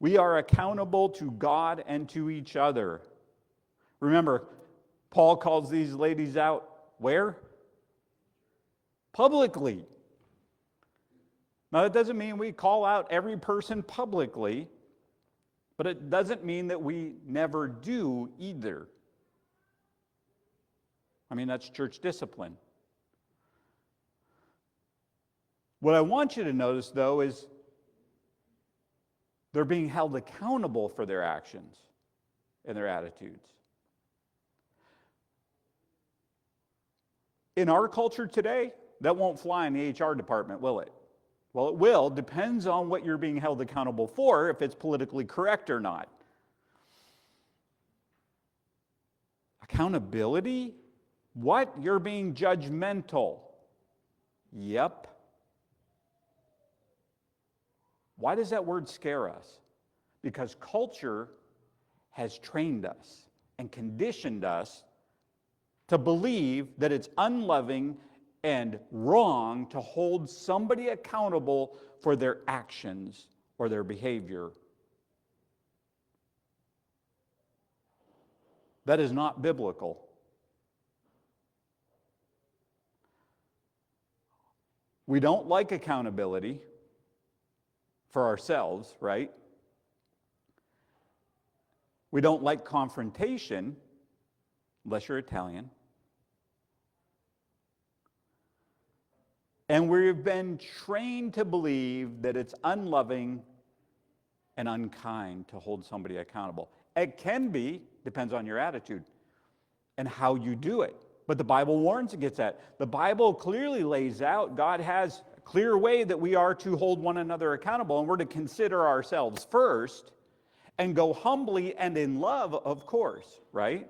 We are accountable to God and to each other. Remember, Paul calls these ladies out where? Publicly. Now, that doesn't mean we call out every person publicly, but it doesn't mean that we never do either. I mean, that's church discipline. What I want you to notice, though, is they're being held accountable for their actions and their attitudes. In our culture today, that won't fly in the HR department, will it? Well, it will. Depends on what you're being held accountable for, if it's politically correct or not. Accountability? What? You're being judgmental. Yep. Why does that word scare us? Because culture has trained us and conditioned us to believe that it's unloving and wrong to hold somebody accountable for their actions or their behavior. That is not biblical. We don't like accountability for ourselves, right? We don't like confrontation, unless you're Italian. And we've been trained to believe that it's unloving and unkind to hold somebody accountable. It can be, depends on your attitude and how you do it. But the Bible warns against that. The Bible clearly lays out, God has a clear way that we are to hold one another accountable, and we're to consider ourselves first and go humbly and in love, of course, right?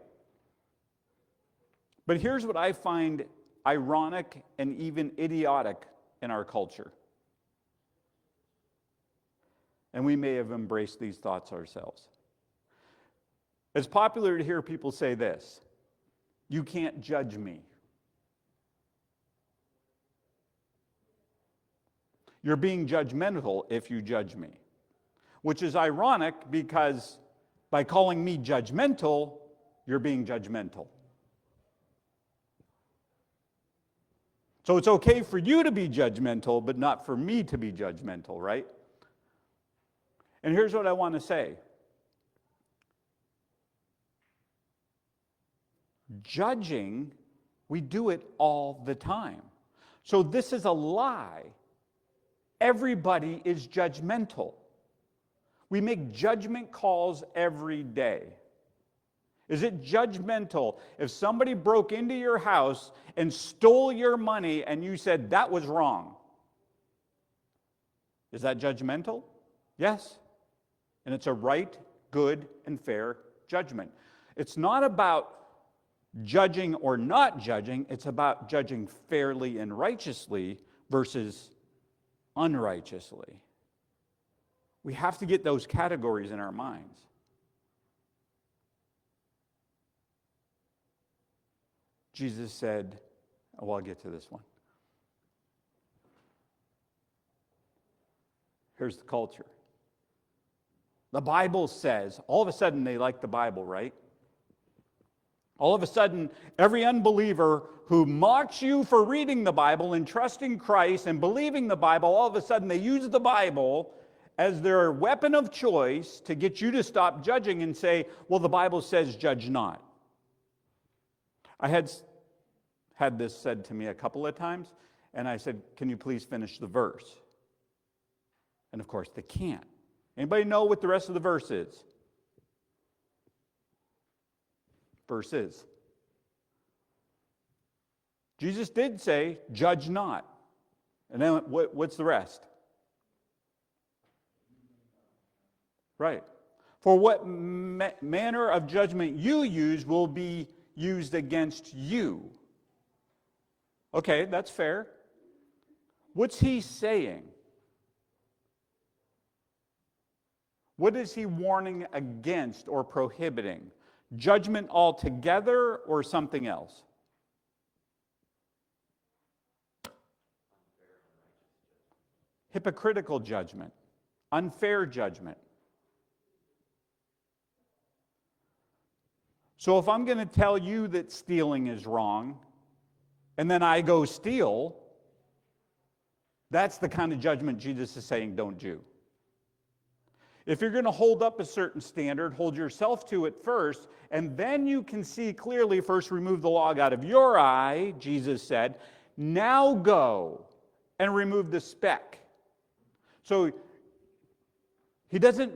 But here's what I find ironic and even idiotic in our culture. And we may have embraced these thoughts ourselves. It's popular to hear people say this: you can't judge me. You're being judgmental if you judge me. Which is ironic, because by calling me judgmental, you're being judgmental. So it's okay for you to be judgmental, but not for me to be judgmental, right? And here's what I want to say. Judging, we do it all the time. So this is a lie. Everybody is judgmental. We make judgment calls every day. Is it judgmental if somebody broke into your house and stole your money and you said that was wrong? Is that judgmental? Yes. And it's a right, good, and fair judgment. It's not about judging or not judging. It's about judging fairly and righteously versus unrighteously. We have to get those categories in our minds. Jesus said, well, I'll get to this one. Here's the culture. The Bible says, all of a sudden they like the Bible, right? All of a sudden, every unbeliever who mocks you for reading the Bible and trusting Christ and believing the Bible, all of a sudden they use the Bible as their weapon of choice to get you to stop judging and say, well, the Bible says judge not. I had this said to me a couple of times, and I said, can you please finish the verse? And of course, they can't. Anybody know what the rest of the verse is? Verse is. Jesus did say, judge not. And then what's the rest? Right. For what manner of judgment you use will be used against you. Okay, that's fair. What's he saying? What is he warning against or prohibiting? Judgment altogether or something else? Hypocritical judgment, unfair judgment. So if I'm going to tell you that stealing is wrong, and then I go steal, that's the kind of judgment Jesus is saying don't do. If you're going to hold up a certain standard, hold yourself to it first, and then you can see clearly, first remove the log out of your eye, Jesus said, now go and remove the speck. So he doesn't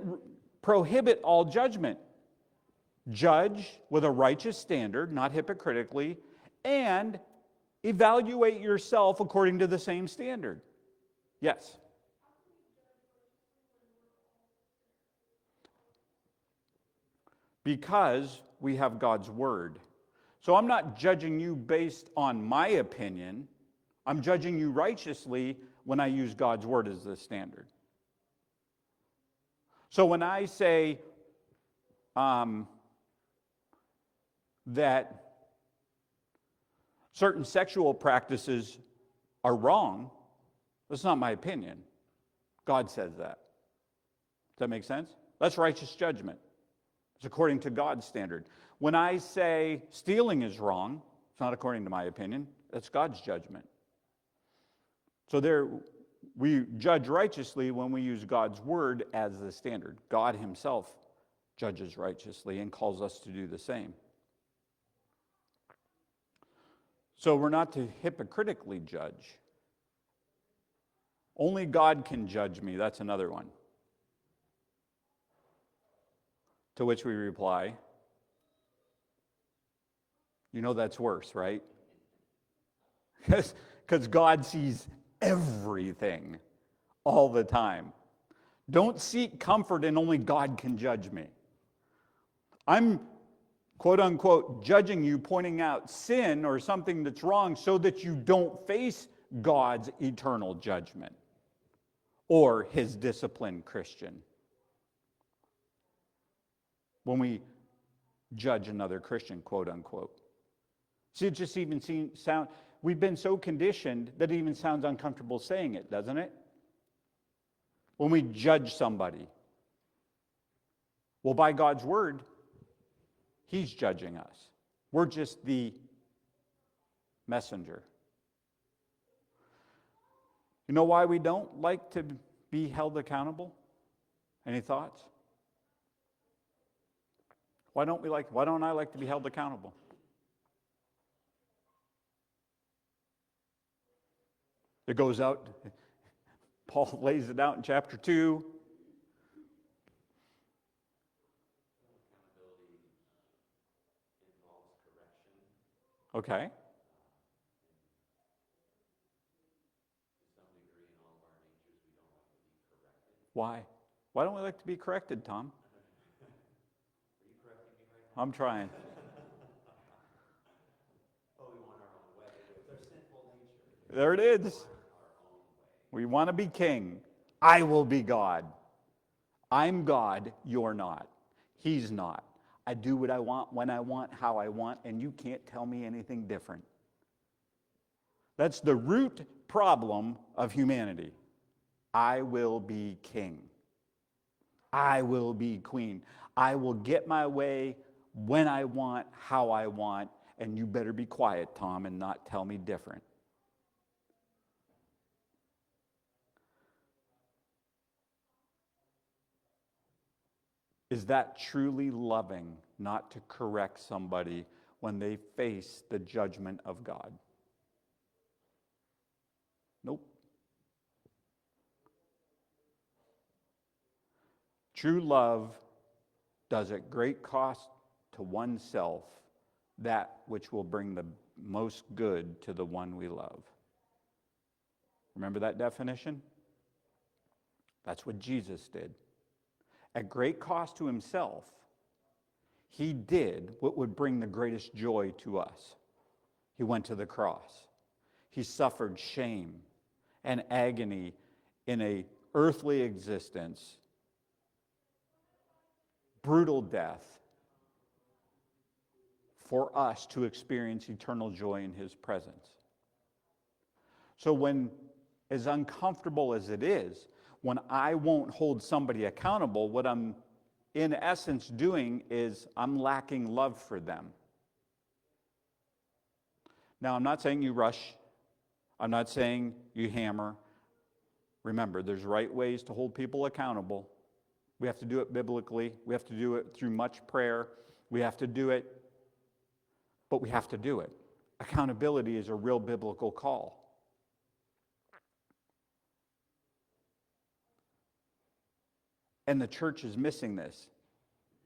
prohibit all judgment. Judge with a righteous standard, not hypocritically, and evaluate yourself according to the same standard. Yes? Because we have God's word. So I'm not judging you based on my opinion. I'm judging you righteously when I use God's word as the standard. So when I say that certain sexual practices are wrong, that's not my opinion. God says that. Does that make sense? That's righteous judgment. It's according to God's standard. When I say stealing is wrong, it's not according to my opinion. That's God's judgment. So there, we judge righteously when we use God's word as the standard. God himself judges righteously and calls us to do the same. So we're not to hypocritically judge. Only God can judge me. That's another one. To which we reply, you know that's worse, right? Because God sees everything all the time. Don't seek comfort in only God can judge me. I'm, quote unquote, judging you, pointing out sin or something that's wrong so that you don't face God's eternal judgment or his disciplined Christian. When we judge another Christian, quote unquote. See, it just even sound. We've been so conditioned that it even sounds uncomfortable saying it, doesn't it? When we judge somebody. Well, by God's word, he's judging us. We're just the messenger. You know why we don't like to be held accountable? Any thoughts? Why don't I like to be held accountable? It goes out, Paul lays it out in chapter 2. Okay. Why? Why don't we like to be corrected, Tom? I'm trying. There it is. We want to be king. I will be God. I'm God, you're not. He's not. I do what I want, when I want, how I want, and you can't tell me anything different. That's the root problem of humanity. I will be king. I will be queen. I will get my way when I want, how I want, and you better be quiet, Tom, and not tell me different. Is that truly loving, not to correct somebody when they face the judgment of God? Nope. True love does at great cost to oneself that which will bring the most good to the one we love. Remember that definition? That's what Jesus did. At great cost to himself, he did what would bring the greatest joy to us. He went to the cross. He suffered shame and agony in an earthly existence, brutal death, for us to experience eternal joy in his presence. So when, as uncomfortable as it is, when I won't hold somebody accountable, what I'm in essence doing is, I'm lacking love for them. Now, I'm not saying you rush. I'm not saying you hammer. Remember, there's right ways to hold people accountable. We have to do it biblically. We have to do it through much prayer. We have to do it, but we have to do it. Accountability is a real biblical call. And the church is missing this.